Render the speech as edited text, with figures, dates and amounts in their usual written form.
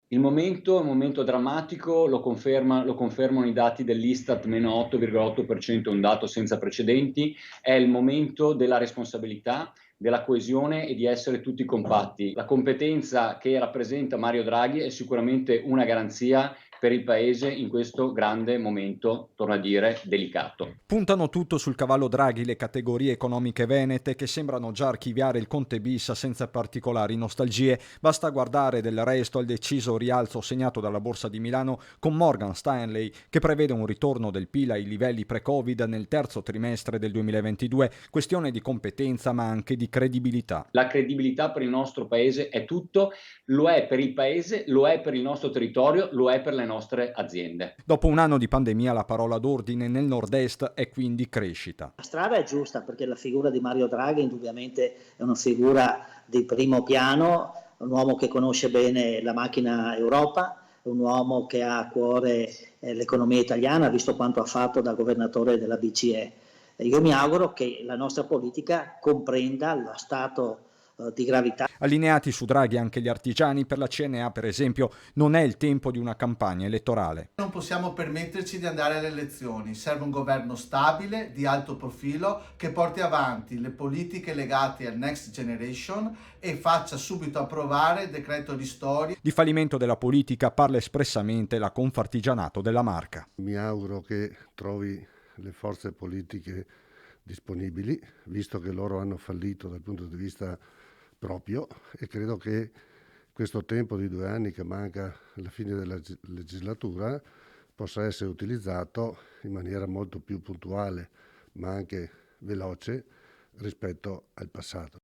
Il momento drammatico lo confermano i dati dell'Istat, -8,8%, un dato senza precedenti. È il momento della responsabilità, della coesione e di essere tutti compatti. La competenza che rappresenta Mario Draghi è sicuramente una garanzia per il Paese in questo grande momento, torno a dire, delicato. Puntano tutto sul cavallo Draghi le categorie economiche venete che sembrano già archiviare il Conte bis senza particolari nostalgie. Basta guardare del resto al deciso rialzo segnato dalla Borsa di Milano con Morgan Stanley che prevede un ritorno del PIL ai livelli pre-Covid nel terzo trimestre del 2022. Questione di competenza ma anche di credibilità. La credibilità per il nostro Paese è tutto, lo è per il Paese, lo è per il nostro territorio, lo è per le nostre aziende. Dopo un anno di pandemia la parola d'ordine nel nord-est è quindi crescita. La strada è giusta perché la figura di Mario Draghi indubbiamente è una figura di primo piano, un uomo che conosce bene la macchina Europa, un uomo che ha a cuore l'economia italiana, visto quanto ha fatto da governatore della BCE. Io mi auguro che la nostra politica comprenda lo stato di gravità. Allineati su Draghi anche gli artigiani, per la CNA per esempio non è il tempo di una campagna elettorale. Non possiamo permetterci di andare alle elezioni, serve un governo stabile, di alto profilo, che porti avanti le politiche legate al Next Generation e faccia subito approvare il decreto ristori. Di fallimento della politica parla espressamente la Confartigianato della Marca. Mi auguro che trovi le forze politiche disponibili, visto che loro hanno fallito dal punto di vista proprio, e credo che questo tempo di 2 anni che manca alla fine della legislatura possa essere utilizzato in maniera molto più puntuale, ma anche veloce rispetto al passato.